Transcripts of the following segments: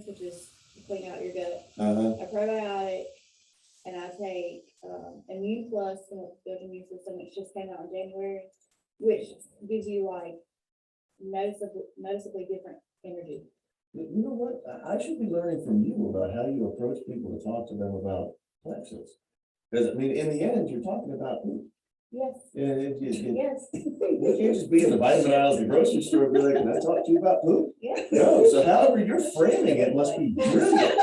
Which is to clean out your gut. Uh-huh. A probiotic, and I take Immune Plus, and it's good immune system, which just came out in January, which gives you like noticeably different energy. You know what? I should be learning from you about how you approach people to talk to them about plexus. Because I mean, in the end, you're talking about poop. Yes. Yes. Yes. You can't just be in the vitamin aisle at the grocery store and be like, can I talk to you about poop? Yeah. No, so however you're framing it must be brilliant.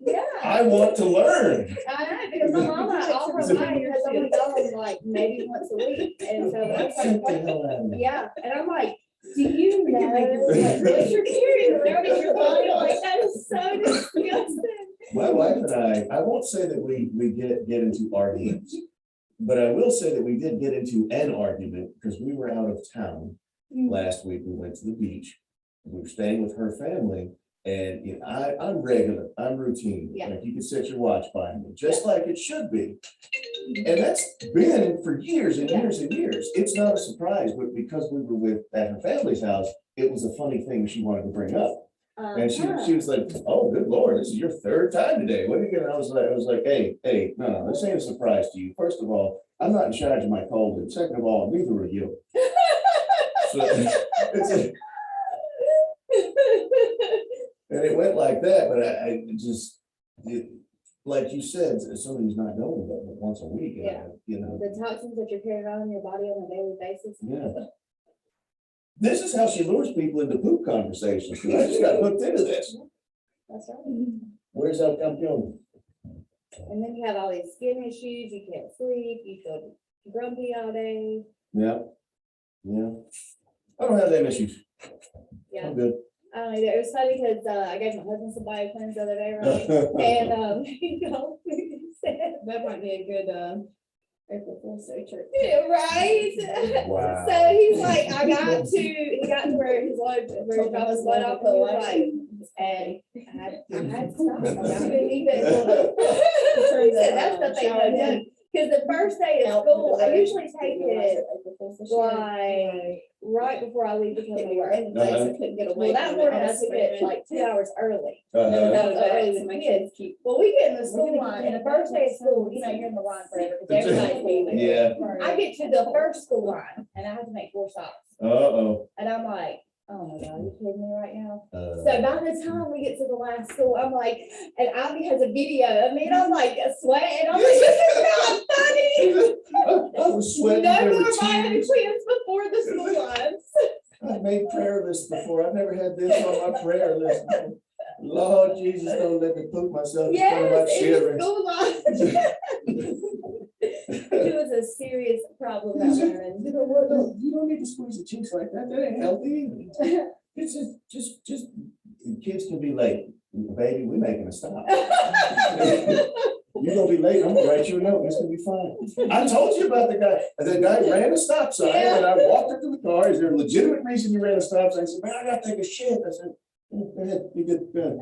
Yeah. I want to learn. I know, because my mama, all her life has only gone like maybe once a week, and so I was Get the like, hell out of here. yeah, and I'm like, do you know like, what you're carrying around in your body? Like, that is so disgusting. My wife and I won't say that we get into arguments, but I will say that we did get into an argument because we were out of town last week. We went to the beach. We were staying with her family, and you know, I'm regular, I'm routine. Yeah. Like you can set your watch by me, just like it should be. And that's been for years and years and years. It's not a surprise, but because we were at her family's house, it was a funny thing she wanted to bring up. And she was like, oh, good Lord, this is your third time today. What are you gonna, I was like, hey, no, this ain't a surprise to you. First of all, I'm not in charge of my cold. And second of all, neither are you. So, and it went like that, but I just, like you said, somebody's not going but once a week. Yeah. You know. The toxins that you're carrying on in your body on a daily basis. Yeah. This is how she lures people into poop conversations. I just got hooked into this. That's right. Where's that come from? And then you have all these skin issues, you can't sleep, you feel grumpy all day. Yeah. Yeah. I don't have them issues. Yeah. I'm good. I don't either. It was funny because I gave my husband some biocleanse the other day, right? And you know, he said That might be a good April Fool's Day trick. yeah, right. Wow. So he's like, he got to where his blood, where his dropping blood off, and he was like, and I had to stop. I couldn't even. He said that's the thing I did. Because the first day of school, I usually take it like right before I leave to come to work. Well, that morning I took it like 2 hours early. That was early with kids. Well, we get in the school line, and the first day of school, you know, you're in the line forever because everybody's leaving. Yeah. I get to the first school line, and I have to make 4 stops. Uh-oh. And I'm like, oh my God, are you kidding me right now? So by the time we get to the last school, I'm like, and Abby has a video of me, and I'm like sweating. I'm like, this is not funny. I was sweating. No there more were tears. biocleanse before the school lines. I made prayer lists before. I've never had this on my prayer list. Lord Jesus, don't let me poop myself in front of my Yes, in children. the school lines. It was a serious problem that morning. You know what? No, you don't need to squeeze the cheeks like that. That ain't healthy. It's just kids can be late. Baby, we making a stop. You're gonna be late. I'm gonna write you a note. It's gonna be fine. I told you about the guy. The guy ran a stop sign, and I walked up to the car. Is there a legitimate reason you ran a stop sign? I said, man, I gotta take a shit. I said, oh, go ahead. You did good.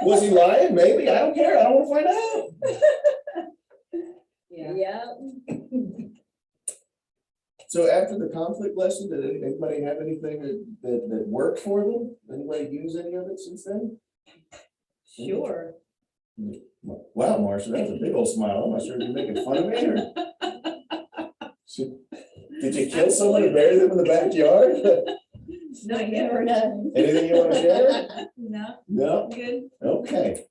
Was he lying? Maybe. I don't care. I don't want to find out. Yeah. So after the conflict lesson, did anybody have anything that worked for them? Anybody use any of it since then? Sure. Wow, Marcia, that's a big old smile. I'm not sure if you're making fun of me or. Did you kill someone and bury them in the backyard? No, you never know. Anything you want to share? No, No? good. Okay.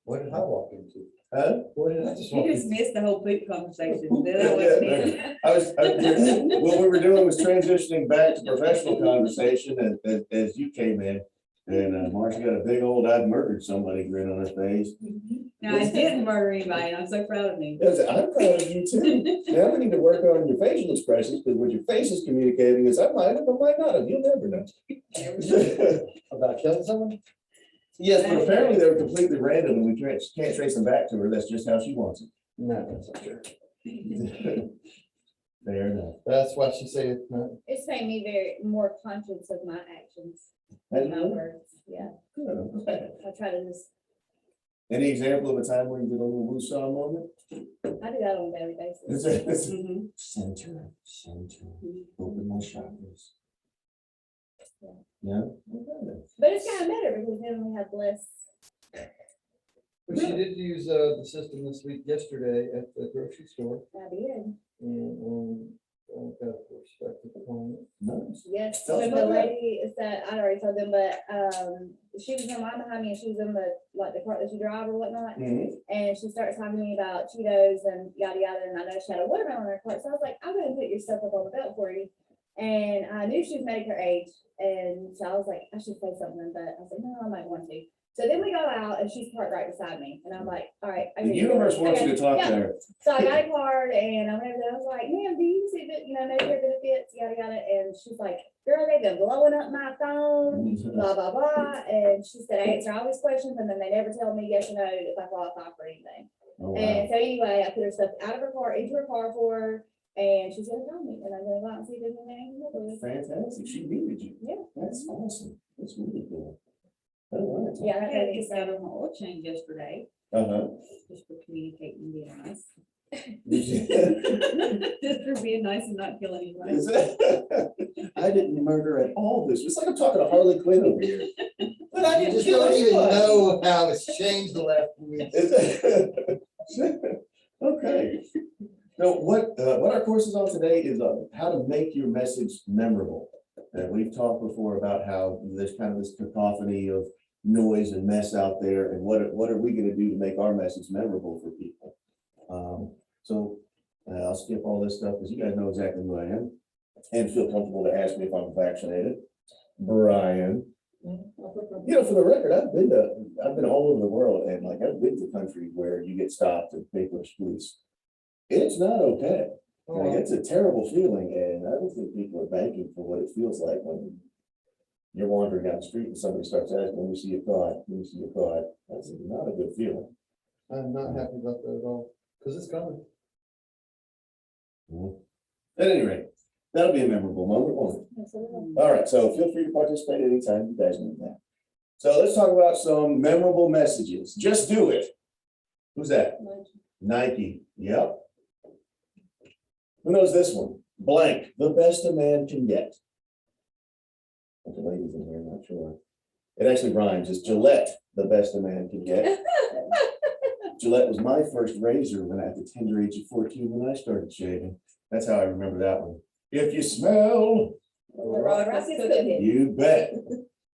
What did I walk into? Huh? What did I just walk You just into? missed the whole poop conversation. That wasn't it. What we were doing was transitioning back to professional conversation as you came in. And Marcia got a big old "I've murdered somebody" grin on her face. No, I didn't murder anybody, and I'm so proud of me. I'm proud of you too. Now we need to work on your facial expressions, because what your face is communicating is I might have, I might not have. You'll never know. About killing someone? Yes, but apparently they were completely random and we can't trace them back to her. That's just how she wants No, that's not true. it. Fair enough. That's why she said, no. It's made me very more conscious of my actions Has and my it? words. Yeah. Good, okay. I try to just, Any example of a time where you did a little woosah moment? I do that on a daily basis. Mhm. Center, open my chakras. Yeah. But it's kind of better because then we have less. But she did use the system this week, yesterday at the grocery store. I did. And got a perspective on it. Nice. Yes, Tell us so the about that. lady said, I already told them, but, she was in line behind me and she was in the, like, the cart that she drive or whatnot. Mhm. And she started talking to me about Cheetos and yada yada, and I know she had a watermelon in her cart, so I was like, I'm gonna put your stuff up on the belt for you. And I knew she was Medicare age, and so I was like, I should say something, but I said, no, I might want to. So then we got out and she's parked right beside me, and I'm like, all right. I The hear you. universe wants Okay. you to talk Yeah. to her. So I got a card and I went over there, I was like, ma'am, do you see that, Medicare benefits, yada, yada, and she's like, girl, they've been blowing up my phone, blah, blah, blah, and she said, I answer all these questions, and then they never tell me yes or no if I qualify for anything. Oh, And wow. so anyway, I put her stuff out of her car, into her car for her, and she's gonna call me, and I'm gonna go out and see if there's anything I can help her with. Fantastic. She needed you. Yeah. That's awesome. That's really cool. All right. Yeah, I that's had gonna to be get out so. of my oil change yesterday, Uh-huh. just for communicating and being nice. Is Just for being nice and not killing anybody. it? I didn't murder at all this. It's like I'm talking to Harley Quinn over here. But I You didn't just kill don't even anybody. know how it's changed the last week. Is it? Okay. So what our course is on today is how to make your message memorable. And we've talked before about how there's kind of this cacophony of noise and mess out there, and what are we gonna do to make our message memorable for people? So I'll skip all this stuff because you guys know exactly who I am and feel comfortable to ask me if I'm vaccinated. Brian. For the record, I've been all over the world, and like I've been to countries where you get stopped and paperless police. It's not okay. Like, it's a terrible feeling, and I don't think people are banking for what it feels like when you're wandering down the street and somebody starts asking, "Let me see your card, let me see your card." That's not a good feeling. I'm not happy about that at all, because it's coming. At any rate, that'll be a memorable moment, won't it? All right, so feel free to participate anytime. You guys know that. So let's talk about some memorable messages. Just do it. Who's that? Nike. Yep. Who knows this one? Blank, the best a man can get. The ladies in here, I'm not sure. It actually rhymes. It's Gillette, the best a man can get. Gillette was my first razor when at the tender age of 14 when I started shaving. That's how I remember that one. If you smell, Ross's cooking. you bet.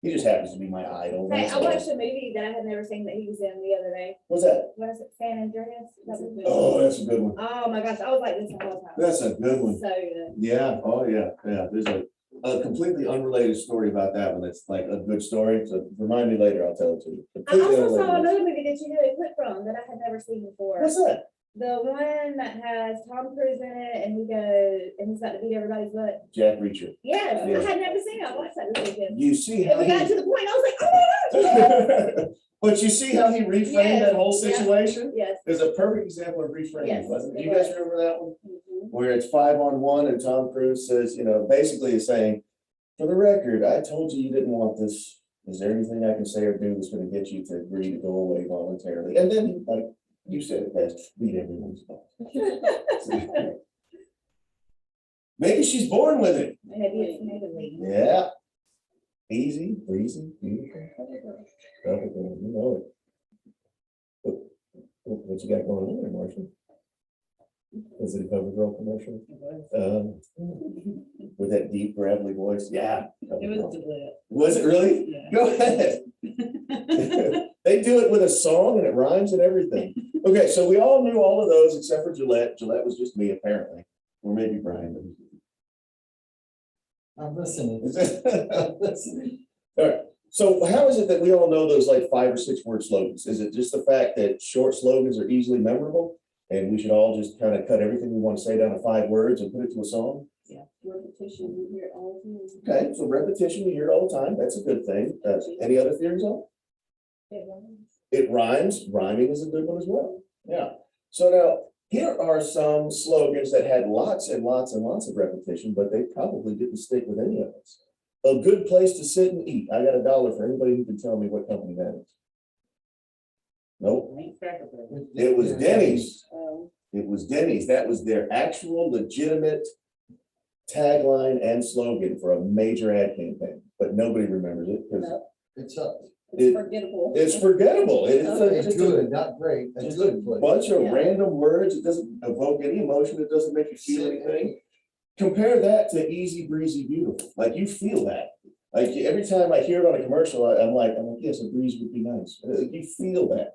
He just happens to be my idol. Hey, that's I all. watched a movie that I had never seen that he was in the other day. What's that? What is it? San Andreas? That was- Oh, that's a good one. Oh my gosh, I was like this the whole time. That's a good one. So good. Yeah, oh, yeah, yeah. There's a completely unrelated story about that one. That's like a good story. So remind me later, I'll tell it to you. I Completely also saw unrelated. another movie that you had a clip from that I had never seen before. What's that? The one that has Tom Cruise in it and he goes, and he's got to beat everybody's butt. Jack Reacher. Yes, Yeah. I had never seen it. I watched that this weekend. You see And how we got he, to the point, I was like, oh my gosh. but you see how he reframed Yes, that whole yeah. situation? Yes. There's a perfect example of reframing, Yes, wasn't it? it You guys was. remember that one? Mhm. Where it's 5-on-1 and Tom Cruise says, basically is saying, for the record, I told you didn't want this. Is there anything I can say or do that's gonna get you to agree to go away voluntarily? And then, like you said it best, beat everyone's butt. Maybe she's born with it. Maybe it's maybe. Yeah. Easy, breezy, beautiful. Tropical, you know it. What you got going on there, Marshall? Was it a CoverGirl commercial? With that deep gravelly voice? Yeah. It was CoverGirl. Gillette. Was it really? Yeah. Go ahead. They do it with a song and it rhymes and everything. Okay, so we all knew all of those except for Gillette. Gillette was just me, apparently. Or maybe Brian. I'm listening. All right. So how is it that we all know those like 5 or 6 word slogans? Is it just the fact that short slogans are easily memorable? And we should all just kind of cut everything we want to say down to 5 words and put it to a song? Yeah, repetition, you hear it all the time. Okay, so repetition, you hear it all the time. That's a good thing. Any other theories on it? It rhymes. Rhyming is a good one as well. Yeah. So now here are some slogans that had lots and lots and lots of repetition, but they probably didn't stick with any of us. A good place to sit and eat. I got $1 for anybody who can tell me what company that is. Nope. It was Denny's. It was Denny's. That was their actual legitimate tagline and slogan for a major ad campaign. But nobody remembers it because No, It's it's forgettable. it's forgettable. It's just a good, not great, a just good a place. bunch of Yeah. random words. It doesn't evoke any emotion. It doesn't make you feel anything. Compare that to easy breezy beautiful. Like you feel that. Like every time I hear it on a commercial, I'm like, yes, a breeze would be nice. You feel that.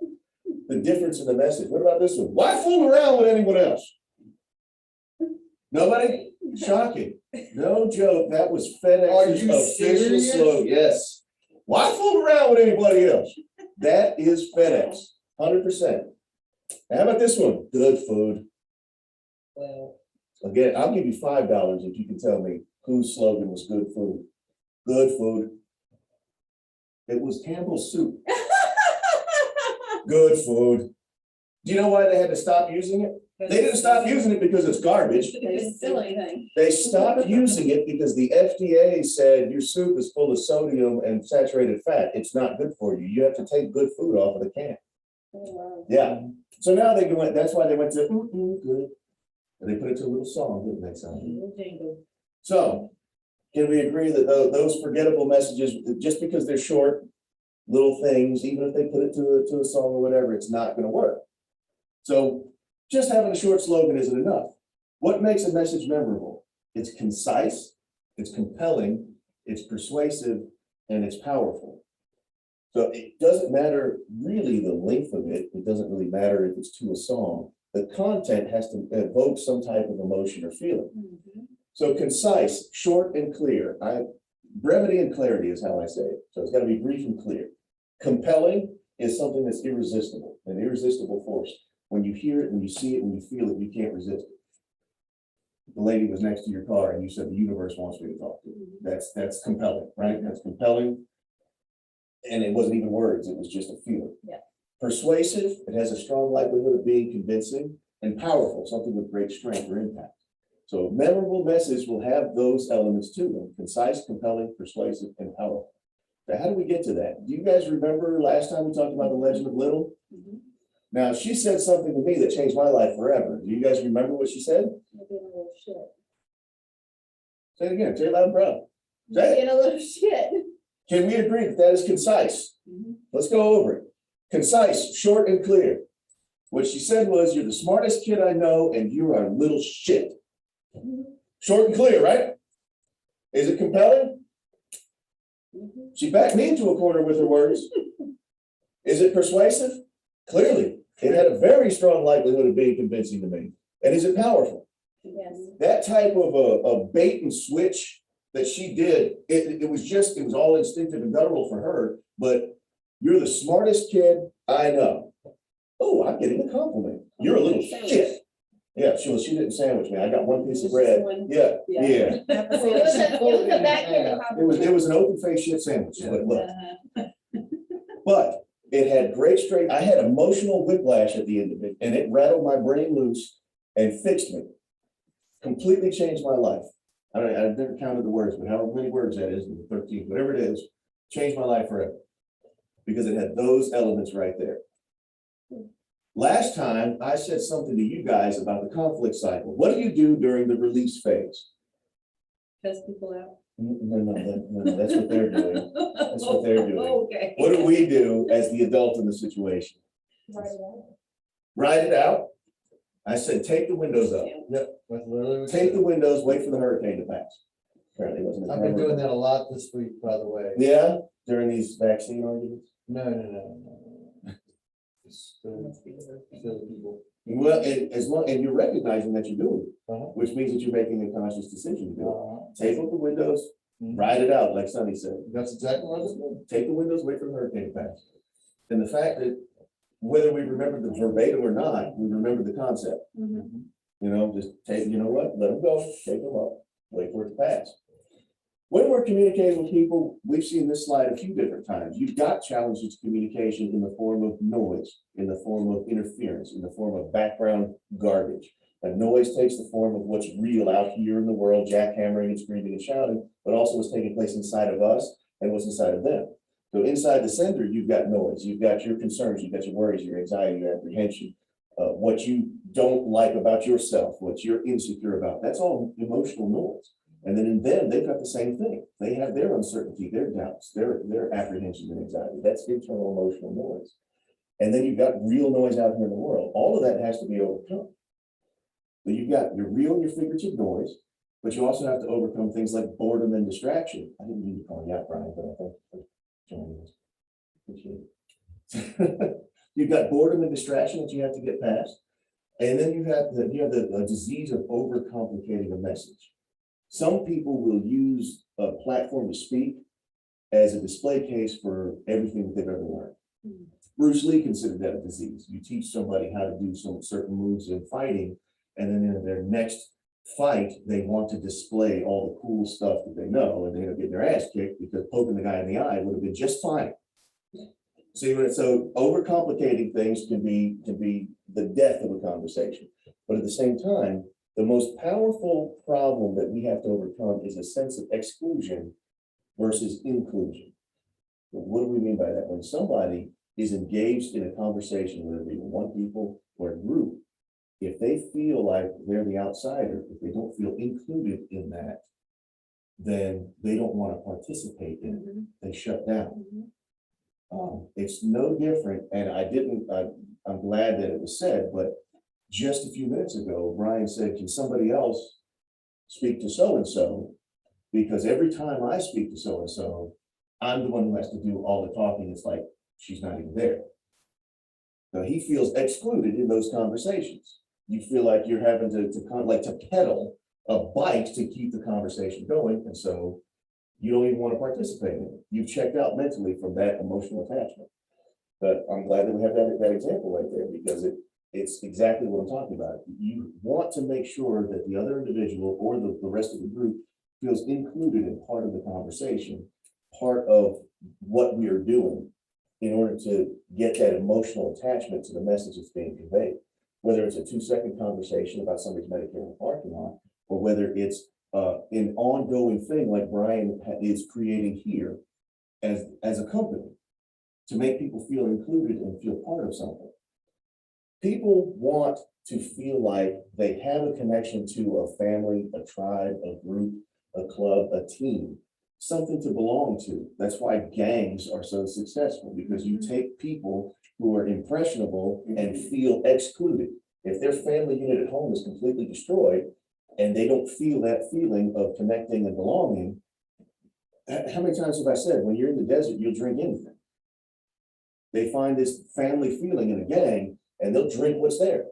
The difference in the message. What about this one? Why fool around with anyone else? Nobody? Shocking. No joke. That was Are FedEx's you official serious? slogan. Yes. Why fool around with anybody else? That is FedEx, 100%. How about this one? Good food. Well, Again, I'll give you $5 if you can tell me whose slogan was good food. Good food. It was Campbell's soup. Good food. Do you know why they had to stop using it? They didn't stop using it because it's garbage. They didn't steal anything. They stopped using it because the FDA said your soup is full of sodium and saturated fat. It's not good for you. You have to take good food off of the can. Oh, wow. Yeah. So now they went, that's why they went to good. And they put it to a little song, didn't they, Sandra? jingle. So can we agree that those forgettable messages, just because they're short, little things, even if they put it to a song or whatever, it's not going to work. So just having a short slogan isn't enough. What makes a message memorable? It's concise, it's compelling, it's persuasive, and it's powerful. So it doesn't matter really the length of it. It doesn't really matter if it's to a song. The content has to evoke some type of emotion or feeling. Mhm. So concise, short and clear. Brevity and clarity is how I say it. So it's got to be brief and clear. Compelling is something that's irresistible, an irresistible force. When you hear it, when you see it, when you feel it, you can't resist it. The lady was next to your car and you said, the universe wants me to talk to you. That's compelling, right? That's compelling. And it wasn't even words, it was just a feeling. Yeah. Persuasive, it has a strong likelihood of being convincing, and powerful, something with great strength or impact. So a memorable message will have those elements to them: concise, compelling, persuasive, and powerful. So how do we get to that? Do you guys remember last time we talked about the legend of Little? Mhm. Now, she said something to me that changed my life forever. Do you guys remember what she said? You're being a little shit. Say it again, say it loud and proud. You're Say it. being a little shit. Can we agree that that is concise? Mhm. Let's go over it. Concise, short and clear. What she said was, you're the smartest kid I know and you are a little shit. Mhm. Short and clear, right? Is it compelling? Mhm. She backed me into a corner with her words. Is it persuasive? Clearly, it had a very strong likelihood of being convincing to me. And is it powerful? Yes. That type of a bait and switch that she did, it was all instinctive and guttural for her, but you're the smartest kid I know. Oh, I'm getting a compliment. You're a little shit. Yeah, she didn't sandwich me. I got one piece of bread. Yeah, yeah. It was a backhanded compliment. It was an open faced shit sandwich, is what it was. Uh-huh. But it had great strength. I had emotional whiplash at the end of it, and it rattled my brain loose and fixed me. Completely changed my life. I've never counted the words, but however many words that is, 13, whatever it is, changed my life forever. Because it had those elements right there. Last time I said something to you guys about the conflict cycle. What do you do during the release phase? Test people out. No, that's what they're doing. That's what they're doing. Okay. What do we do as the adult in the situation? Right away. Write it out. I said, take the windows up. Yep. That's literally what Take the you windows, wait for the hurricane to pass. Apparently it wasn't. said. I've been doing that a lot this week, by the way. Yeah, during these vaccine arguments. No. Still people. Well, and you're recognizing that you're doing it, Uh-huh. which means that you're making a conscious decision to do it. Uh-huh. Take up the windows, Mhm. write it out, like Sonny said. That's exactly what I was doing. Take the windows, wait for the hurricane to pass. And the fact that whether we remember the verbatim or not, we remember the concept. Mhm. You know, just take, you know what, let them go, take them up, wait for it to pass. When we're communicating with people, we've seen this slide a few different times. You've got challenges to communication in the form of noise, in the form of interference, in the form of background garbage. And noise takes the form of what's real out here in the world, jackhammering and screaming and shouting, but also what's taking place inside of us and what's inside of them. So inside the sender, you've got noise, you've got your concerns, you've got your worries, your anxiety, your apprehension, what you don't like about yourself, what you're insecure about. That's all emotional noise. And then in them, they've got the same thing. They have their uncertainty, their doubts, their apprehension and anxiety. That's internal emotional noise. And then you've got real noise out here in the world. All of that has to be overcome. But you've got your real and your figurative noise, but you also have to overcome things like boredom and distraction. I didn't mean to call you out, Brian, but I think for joining us. Appreciate it. You've got boredom and distraction that you have to get past. And then you have the disease of overcomplicating a message. Some people will use a platform to speak as a display case for everything that they've ever learned. Bruce Lee considered that a disease. You teach somebody how to do some certain moves in fighting, and then in their next fight, they want to display all the cool stuff that they know, and they end up getting their ass kicked because poking the guy in the eye would have been just fine. So overcomplicating things can be the death of a conversation. But at the same time, the most powerful problem that we have to overcome is a sense of exclusion versus inclusion. What do we mean by that? When somebody is engaged in a conversation, whether it be one people or a group, if they feel like they're the outsider, if they don't feel included in that, then they don't want to participate in it. They shut down. It's no different, and I'm glad that it was said, but just a few minutes ago, Brian said, can somebody else speak to so-and-so? Because every time I speak to so-and-so, I'm the one who has to do all the talking. It's like, she's not even there. Now he feels excluded in those conversations. You feel like you're having to pedal a bike to keep the conversation going. And so you don't even want to participate in it. You've checked out mentally from that emotional attachment. But I'm glad that we have that example right there, because it's exactly what I'm talking about. You want to make sure that the other individual or the rest of the group feels included in part of the conversation, part of what we are doing in order to get that emotional attachment to the message that's being conveyed. Whether it's a 2-second conversation about somebody's Medicare in the parking lot, or whether it's an ongoing thing like Brian is creating here as a company to make people feel included and feel part of something. People want to feel like they have a connection to a family, a tribe, a group, a club, a team, something to belong to. That's why gangs are so successful, because you take people who are impressionable and feel excluded. If their family unit at home is completely destroyed and they don't feel that feeling of connecting and belonging, how many times have I said, when you're in the desert, you'll drink anything. They find this family feeling in a gang and they'll drink what's there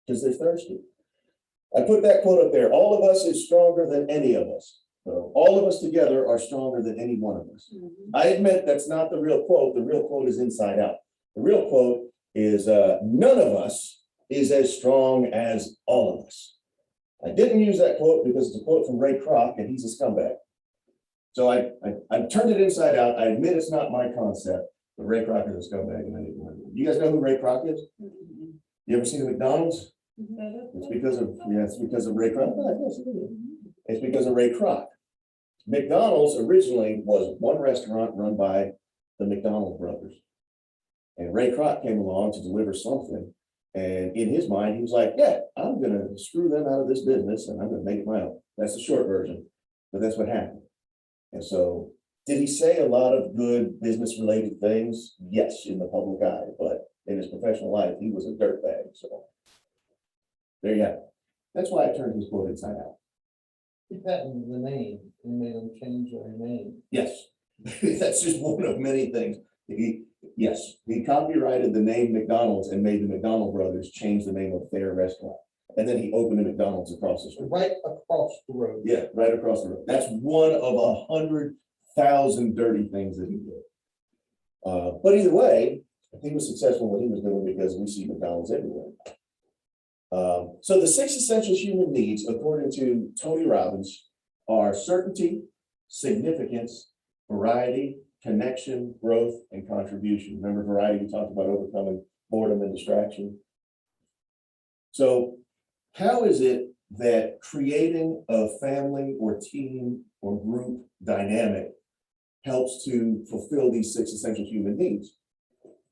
because they're thirsty. I put that quote up there. All of us is stronger than any of us. So all of us together are stronger than any one of us. I admit that's not the real quote. The real quote is inside out. The real quote is none of us is as strong as all of us. I didn't use that quote because it's a quote from Ray Kroc and he's a scumbag. So I turned it inside out. I admit it's not my concept, but Ray Kroc is a scumbag and I didn't want to. You guys know who Ray Kroc is? You ever seen the McDonald's? It's because of Ray Kroc. It's because of Ray Kroc. McDonald's originally was one restaurant run by the McDonald brothers. And Ray Kroc came along to deliver something. And in his mind, he was like, yeah, I'm going to screw them out of this business and I'm going to make it my own. That's the short version, but that's what happened. And so did he say a lot of good business related things? Yes, in the public eye, but in his professional life, he was a dirtbag. So there you have it. That's why I turned his quote inside out. He patented the name and made them change their name. Yes, that's just one of many things. He copyrighted the name McDonald's and made the McDonald brothers change the name of their restaurant. And then he opened a McDonald's across the street. Right across the road. Yeah, right across the road. That's one of 100,000 dirty things that he did. But either way, he was successful in what he was doing because we see McDonald's everywhere. So the 6 essential human needs, according to Tony Robbins, are certainty, significance, variety, connection, growth, and contribution. Remember variety, we talked about overcoming boredom and distraction. So how is it that creating a family or team or group dynamic helps to fulfill these 6 essential human needs?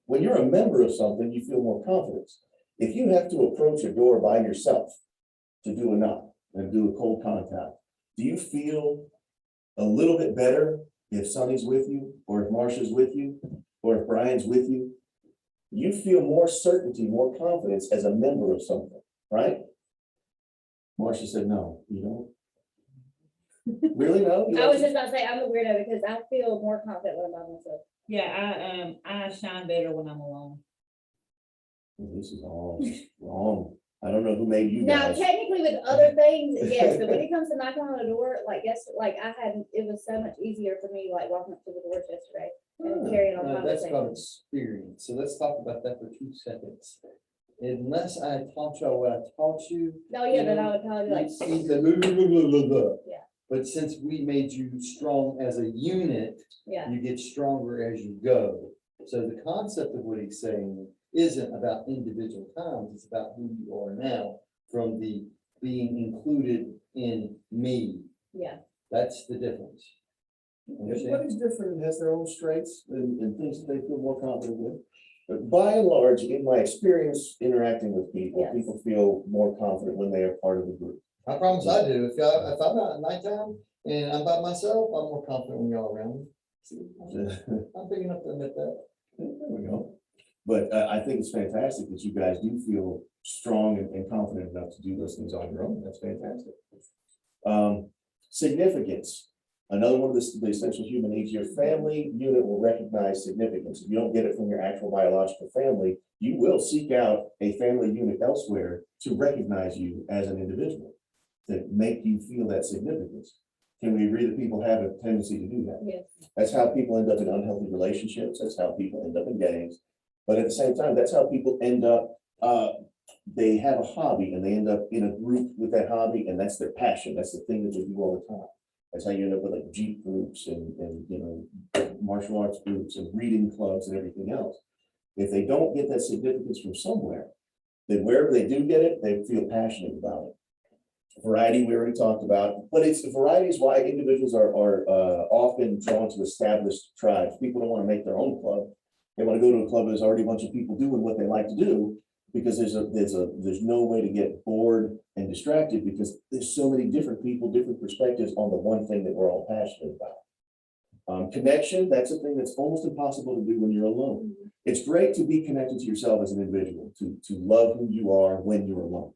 When you're a member of something, you feel more confidence. If you have to approach a door by yourself to do a knock and do a cold contact, Do you feel a little bit better if Sonny's with you, or if Marcia's with you, or if Brian's with you? You feel more certainty, more confidence as a member of something, right? Marcia said, no, you don't. Really, no? You I was don't? just about to say, I'm a weirdo because I feel more confident when I'm by myself. Yeah, I shine better when I'm alone. This is all wrong. I don't know who made you Now, guys. technically with other things, yes, but when it comes to knocking on the door, like it was so much easier for me, like walking up to the doors yesterday and carrying on That's called conversations. experience. So let's talk about that for 2 seconds. Unless I taught y'all what I taught you. No, yeah, then I would probably be like, Yeah. But since we made you strong as a unit, yeah, you get stronger as you go. So the concept of what he's saying isn't about individual times, it's about who you are now, from the being included in me. yeah. That's the difference. Everybody's different and has their own strengths and things that they feel more confident with. But by and large, in my experience interacting with people, Yes. people feel more confident when they are part of a group. I promise I do. If I'm out at nighttime and I'm by myself, I'm more confident when y'all around me. I'm big enough to admit that. There we go. But I think it's fantastic that you guys do feel strong and confident enough to do those things on your own. That's fantastic. Significance. Another one of the essential human needs. Your family unit will recognize significance. If you don't get it from your actual biological family, you will seek out a family unit elsewhere to recognize you as an individual, to make you feel that significance. Can we agree that people have a tendency to do that? Yes. That's how people end up in unhealthy relationships. That's how people end up in gangs. But at the same time, that's how people end up, they have a hobby and they end up in a group with that hobby, and that's their passion. That's the thing that they do all the time. That's how you end up with like Jeep groups and you know, martial arts groups and reading clubs and everything else. If they don't get that significance from somewhere, then wherever they do get it, they feel passionate about it. Variety, we already talked about, but it's variety is why individuals are often drawn to established tribes. People don't want to make their own club. They want to go to a club where there's already a bunch of people doing what they like to do, because there's no way to get bored and distracted, because there's so many different people, different perspectives on the one thing that we're all passionate about. Connection, that's a thing that's almost impossible to do when you're alone. It's great to be connected to yourself as an individual, to love who you are when you're alone.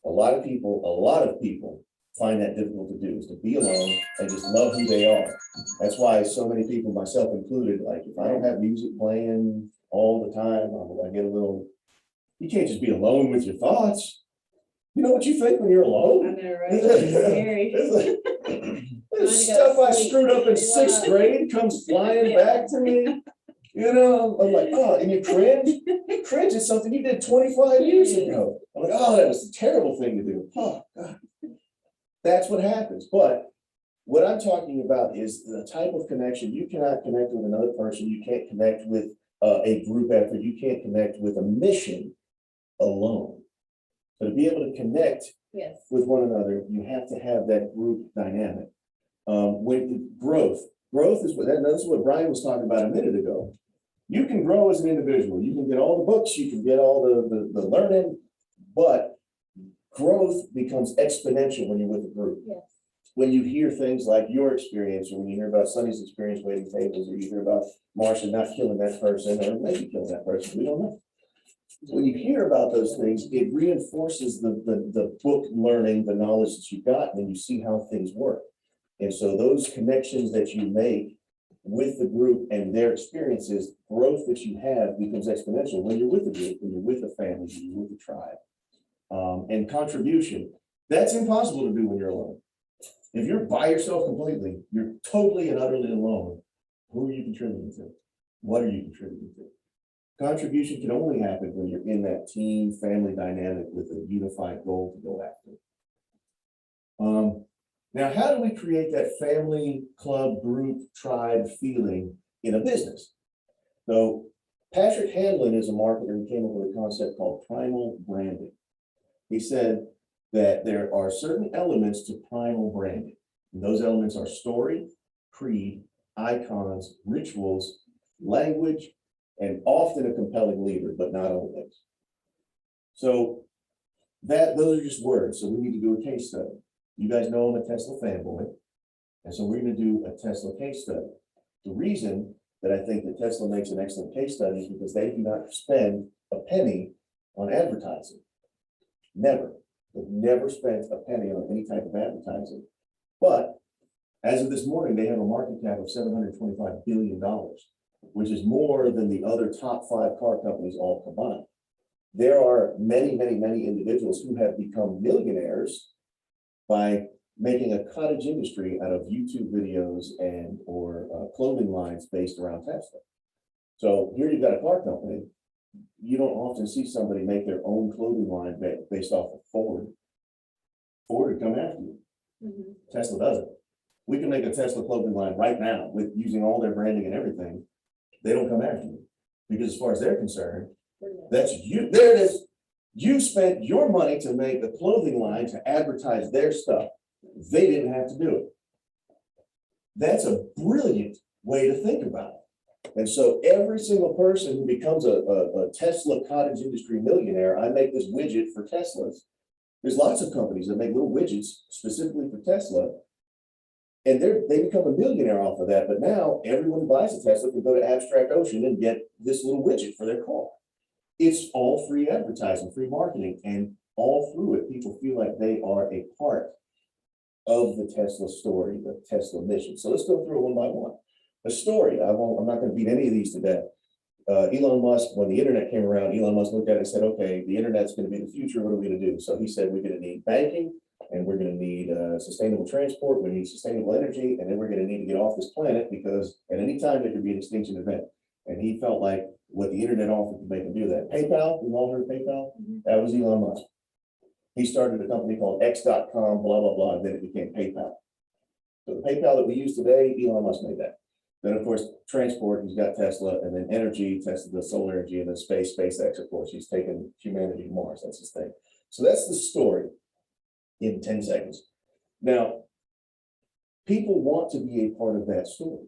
A lot of people find that difficult to do, is to be alone and just love who they are. That's why so many people, myself included, like if I don't have music playing all the time, I get a little, you can't just be alone with your thoughts. You know what you think when you're I alone? know, right? It's scary. There's stuff I screwed up in sixth grade comes flying back to me. You know, I'm like, oh, and you cringe at something you did 25 years ago. I'm like, oh, that was a terrible thing to do. Oh, God. That's what happens. But what I'm talking about is the type of connection. You cannot connect with another person. You can't connect with a group effort. You can't connect with a mission alone. So to be able to connect Yes. with one another, you have to have that group dynamic. With growth is what Brian was talking about a minute ago. You can grow as an individual. You can get all the books, you can get all the learning, but growth becomes exponential when you're with a group. Yes. When you hear things like your experience, or when you hear about Sonny's experience waiting tables, or you hear about Marcia not killing that person, or maybe killing that person, we don't know. When you hear about those things, it reinforces the book learning, the knowledge that you got, when you see how things work. And so those connections that you make with the group and their experiences, growth that you have becomes exponential when you're with a group, when you're with a family, when you're with a tribe. And contribution, that's impossible to do when you're alone. If you're by yourself completely, you're totally and utterly alone. Who are you contributing to? What are you contributing to? Contribution can only happen when you're in that team family dynamic with a unified goal to go after. Now, how do we create that family, club, group, tribe feeling in a business? So Patrick Hanlon is a marketer who came up with a concept called primal branding. He said that there are certain elements to primal branding. And those elements are story, creed, icons, rituals, language, and often a compelling leader, but not always. So those are just words. So we need to do a case study. You guys know I'm a Tesla fanboy. And so we're gonna do a Tesla case study. The reason that I think that Tesla makes an excellent case study is because they do not spend a penny on advertising. Never. They've never spent a penny on any type of advertising. But as of this morning, they have a market cap of $725 billion, which is more than the other top 5 car companies all combined. There are many, many, many individuals who have become millionaires by making a cottage industry out of YouTube videos and or clothing lines based around Tesla. So here you've got a car company. You don't often see somebody make their own clothing line based off of Ford. Ford would come after you. Tesla doesn't. We can make a Tesla clothing line right now with using all their branding and everything. They don't come after you because as far as they're concerned, that's you. There it is. You spent your money to make a clothing line to advertise their stuff. They didn't have to do it. That's a brilliant way to think about it. And so every single person who becomes a Tesla cottage industry millionaire, I make this widget for Teslas. There's lots of companies that make little widgets specifically for Tesla. And they become a millionaire off of that. But now everyone who buys a Tesla can go to Abstract Ocean and get this little widget for their car. It's all free advertising, free marketing, and all through it, people feel like they are a part of the Tesla story, the Tesla mission. So let's go through it one by one. A story, I'm not going to beat any of these to death. Elon Musk, when the internet came around, Elon Musk looked at it and said, okay, the internet's going to be the future. What are we going to do? So he said, we're going to need banking, and we're going to need sustainable transport. We need sustainable energy, and then we're going to need to get off this planet because at any time there could be an extinction event. And he felt like what the internet offered could make him do that. PayPal, we've all heard of PayPal? That was Elon Musk. He started a company called X.com, blah, blah, blah, and then it became PayPal. So the PayPal that we use today, Elon Musk made that. Then, of course, transport, he's got Tesla, and then energy, Tesla, the solar energy, and then space, SpaceX, of course. He's taken humanity to Mars. That's his thing. So that's the story in 10 seconds. Now, people want to be a part of that story.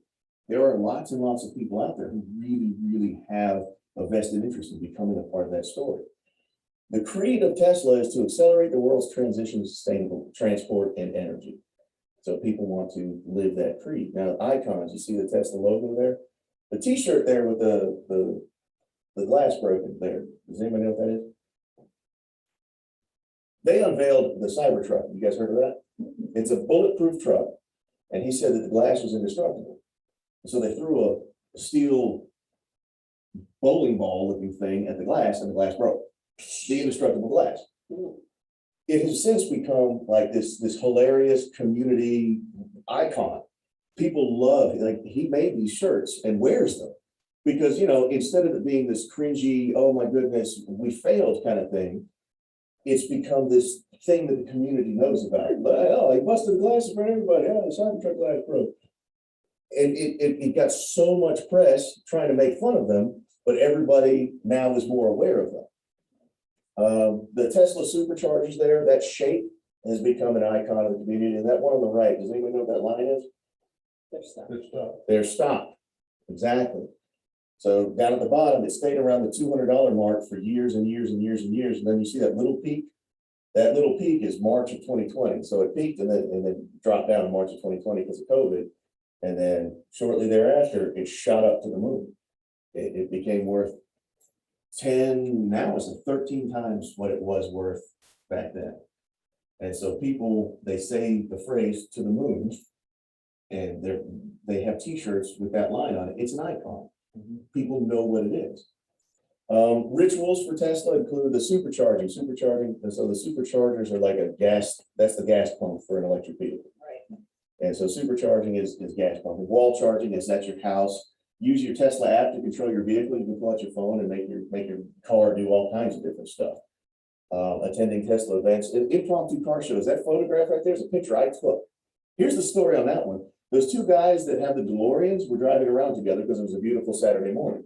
There are lots and lots of people out there who really, really have a vested interest in becoming a part of that story. The creed of Tesla is to accelerate the world's transition to sustainable transport and energy. So people want to live that creed. Now, icons, you see the Tesla logo there? The t-shirt there with the glass broken there. Does anybody know what that is? They unveiled the Cybertruck. You guys heard of that? It's a bulletproof truck. And he said that the glass was indestructible. So they threw a steel bowling ball looking thing at the glass and the glass broke. The indestructible glass. It has since become like this hilarious community icon. People love, like he made these shirts and wears them because, you know, instead of it being this cringy, oh my goodness, we failed kind of thing, it's become this thing that the community knows about. Oh, he busted the glasses for everybody. Oh, the Cybertruck glass broke. And it got so much press trying to make fun of them, but everybody now is more aware of them. The Tesla superchargers there, that shape has become an icon of the community. And that one on the right, does anybody know what that line is? They're stopped. Exactly. So down at the bottom, it stayed around the $200 mark for years and years and years and years. And then you see that little peak. That little peak is March of 2020. So it peaked and then dropped down in March of 2020 because of COVID. And then shortly thereafter, it shot up to the moon. It became worth 10, now it's 13 times what it was worth back then. And so people, they say the phrase to the moon, and they have t-shirts with that line on it. It's an icon. People know what it is. Rituals for Tesla include the supercharging. And so the superchargers are like a gas, that's the gas pump for an electric vehicle. Right. And so supercharging is gas pumping. Wall charging is at your house. Use your Tesla app to control your vehicle. You can pull out your phone and make your car do all kinds of different stuff. Attending Tesla events, impromptu car shows. That photograph right there is a picture I took. Here's the story on that one. Those two guys that have the DeLoreans were driving around together because it was a beautiful Saturday morning.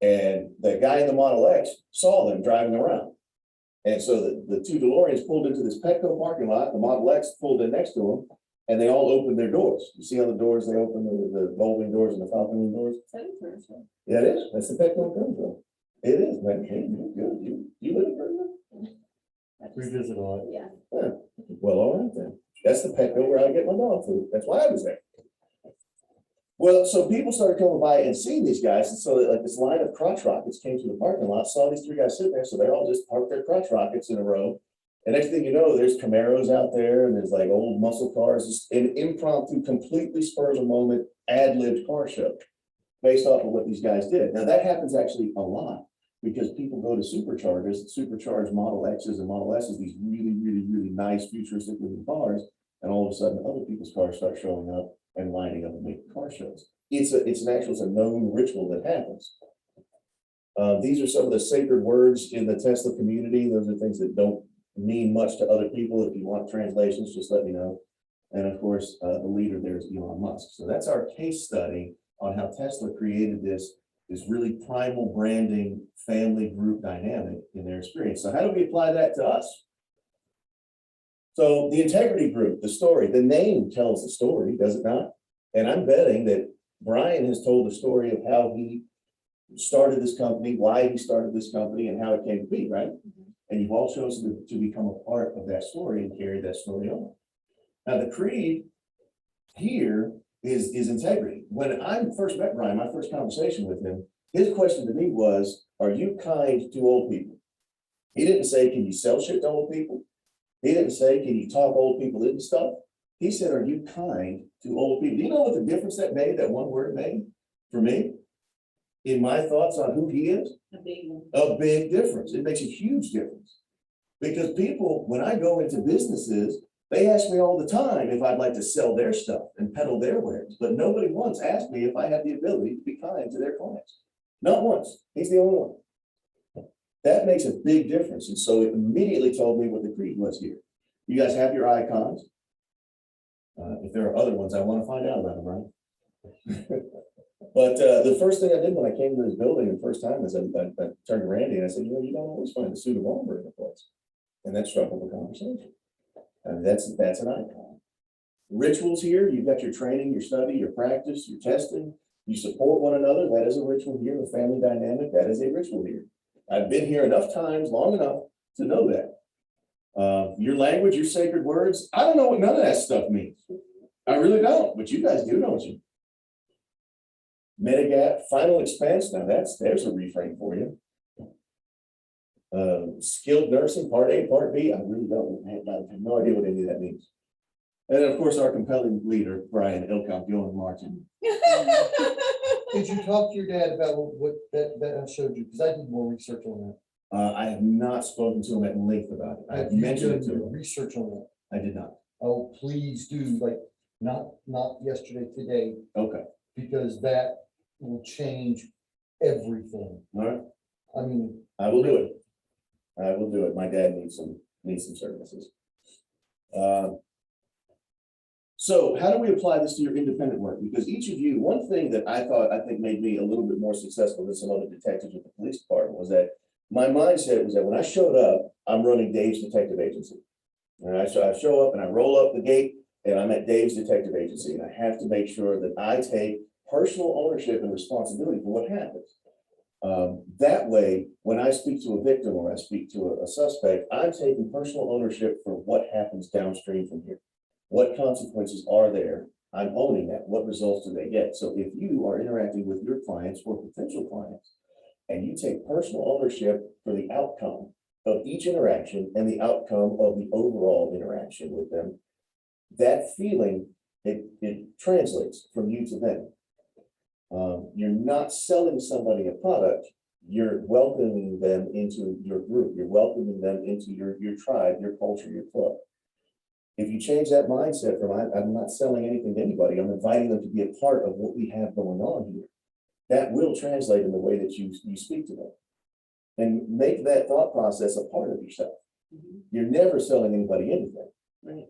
And the guy in the Model X saw them driving around. And so the two DeLoreans pulled into this Petco parking lot. The Model X pulled in next to them. And they all opened their doors. You see on the doors, they open the folding doors and the falcon doors. Yeah, it is. That's the Petco Control. It is, man. Hey, you're good. You live in Berlin? We visit a lot. Yeah. Yeah. Well, all right then. That's the Petco where I get my dog food. That's why I was there. Well, so people started coming by and seeing these guys, and so like this line of crotch rockets came to the parking lot, saw these three guys sitting there, so they all just parked their crotch rockets in a row. And next thing you know, there's Camaros out there, and there's like old muscle cars, just an impromptu, completely spur of the moment, ad-libbed car show based off of what these guys did. Now that happens actually a lot because people go to superchargers, supercharged Model X's and Model S's, these really, really, really nice futuristic looking cars, and all of a sudden other people's cars start showing up and lining up and making car shows. It's a known ritual that happens. These are some of the sacred words in the Tesla community. Those are things that don't mean much to other people. If you want translations, just let me know. And of course, the leader there is Elon Musk. So that's our case study on how Tesla created this really primal branding family group dynamic in their experience. So how do we apply that to us? So the integrity group, the story, the name tells the story, does it not? And I'm betting that Brian has told the story of how he started this company, why he started this company, and how it came to be, right? And you've all chosen to become a part of that story and carry that story on. Now the creed here is integrity. When I first met Brian, my first conversation with him, his question to me was, are you kind to old people? He didn't say, can you sell shit to old people? He didn't say, can you talk old people into stuff? He said, are you kind to old people? Do you know what the difference that made, that one word made for me? In my thoughts on who he is? A big one. A big difference. It makes a huge difference. Because people, when I go into businesses, they ask me all the time if I'd like to sell their stuff and peddle their wares, but nobody once asked me if I have the ability to be kind to their clients. Not once. He's the only one. That makes a big difference. And so it immediately told me what the creed was here. You guys have your icons. If there are other ones, I want to find out about them, right? But the first thing I did when I came to this building the first time is I turned to Randy and I said, you know, you don't always find a suit of armor in the place. And that struck up a conversation. And that's an icon. Rituals here, you've got your training, your study, your practice, your testing. You support one another. That is a ritual here. The family dynamic, that is a ritual here. I've been here enough times, long enough to know that. Your language, your sacred words, I don't know what none of that stuff means. I really don't, but you guys do, don't you? Medigap, final expense, now there's a reframe for you. Skilled nursing, part A, part B, I really don't, I have no idea what any of that means. And then of course, our compelling leader, Brian Ilkamp, Gillen Martin. Did you talk to your dad about what that I showed you? Because I did more research on that. I have not spoken to him at length about it. I've mentioned it to him. Research on that. I did not. Oh, please do, like, not yesterday, today, Okay, because that will change everything. all right, I mean, I will do it. I will do it. My dad needs some services. So how do we apply this to your independent work? Because each of you, one thing that I think made me a little bit more successful than some other detectives with the police department was that my mindset was that when I showed up, I'm running Dave's detective agency. And I show up and I roll up the gate and I'm at Dave's detective agency, and I have to make sure that I take personal ownership and responsibility for what happens. That way, when I speak to a victim or I speak to a suspect, I'm taking personal ownership for what happens downstream from here. What consequences are there? I'm owning that. What results do they get? So if you are interacting with your clients or potential clients, and you take personal ownership for the outcome of each interaction and the outcome of the overall interaction with them, that feeling, it translates from you to them. You're not selling somebody a product, you're welcoming them into your group, you're welcoming them into your tribe, your culture, your club. If you change that mindset from I'm not selling anything to anybody, I'm inviting them to be a part of what we have going on here, that will translate in the way that you speak to them. And make that thought process a part of yourself. Mhm. You're never selling anybody anything. Right.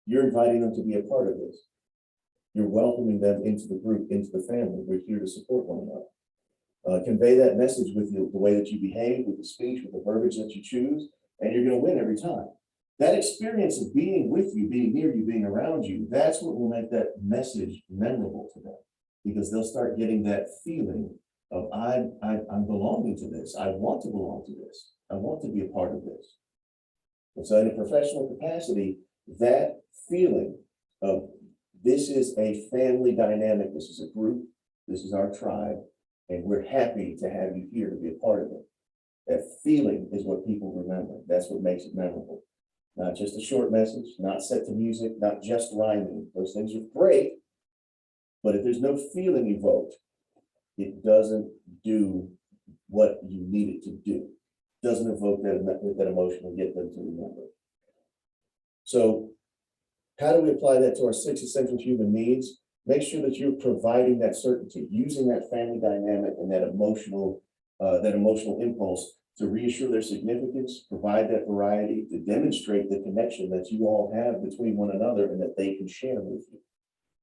You're inviting them to be a part of this. You're welcoming them into the group, into the family. We're here to support one another. Convey that message with the way that you behave, with the speech, with the verbiage that you choose, and you're going to win every time. That experience of being with you, being near you, being around you, that's what will make that message memorable to them, because they'll start getting that feeling of I'm belonging to this. I want to belong to this. I want to be a part of this. And so in a professional capacity, that feeling of this is a family dynamic, this is a group, this is our tribe, and we're happy to have you here to be a part of it. That feeling is what people remember. That's what makes it memorable. Not just a short message, not set to music, not just rhyming. Those things are great. But if there's no feeling evoked, it doesn't do what you need it to do. Doesn't evoke that emotion and get them to remember. So how do we apply that to our 6 essential human needs? Make sure that you're providing that certainty, using that family dynamic and that emotional impulse to reassure their significance, provide that variety, to demonstrate the connection that you all have between one another and that they can share with you.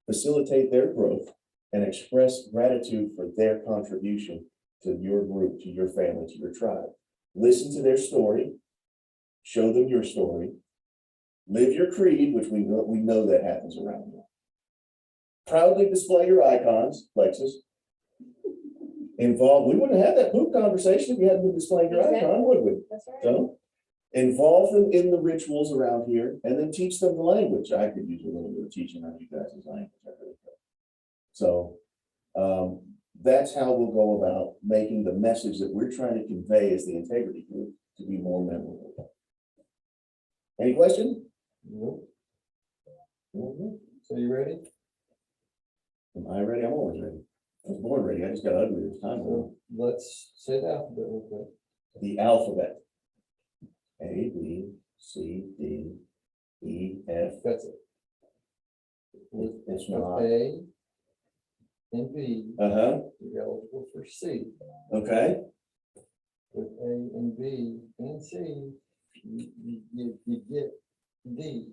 Facilitate their growth and express gratitude for their contribution to your group, to your family, to your tribe. Listen to their story, show them your story, live your creed, which we know that happens around here. Proudly display your icons, Lexus. We wouldn't have that poop conversation if you hadn't been displaying your icon, would we? That's right. So, involve them in the rituals around here and then teach them the language. I could use a little bit of teaching on you guys' language. So, that's how we'll go about making the message that we're trying to convey as the integrity group to be more memorable. Any question? Nope. Mhm. So you ready? Am I ready? I'm always ready. I was born ready. I just got ugly this time. So let's say the alphabet real quick. The alphabet. A, B, C, D, E, F. That's it. With It's not. A and B, Uh-huh. you're eligible for C. Okay. With A and B and C, you get D,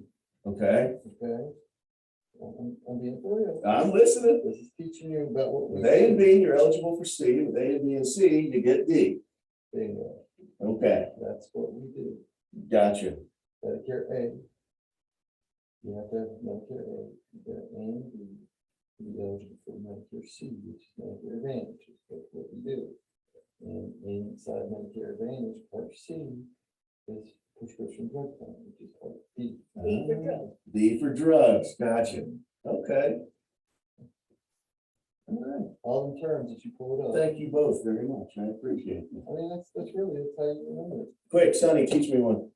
Okay. okay? I'm being for real. I'm listening. This is teaching you about what we With A and B, you're eligible for C. With A and B and C, you get D. Bingo. Okay. That's what we do. Gotcha. Medicare A. You have to have Medicare A, you got A and B, to be eligible for Medicare C, which is Medicare Advantage, that's what we do. And inside Medicare Advantage, Part C is prescription drug plan, which is Part D. D for drugs. D for drugs. Gotcha. Okay. All right. All the terms that you pull it up. Thank you both very much. I appreciate it. I mean, that's really, that's how you remember it. Quick, Sonny, teach me one.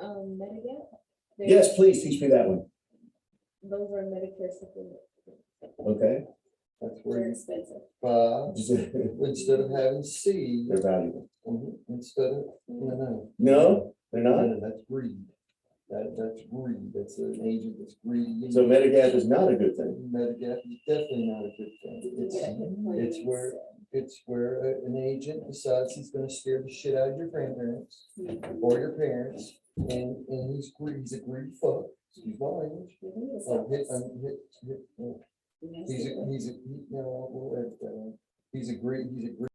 Medigap. Yes, please teach me that one. Those are Medicare supplements. Okay. That's where They're you, expensive. instead of having C, They're valuable. instead of, no, No, they're no, not. no, that's greed. That's greed, that's an agent that's greedy. So Medigap is not a good thing. Medigap is definitely not a good thing. It's where an agent decides he's gonna scare the shit out of your grandparents or your parents, and he's a greedy fuck, excuse my language. He's a greedy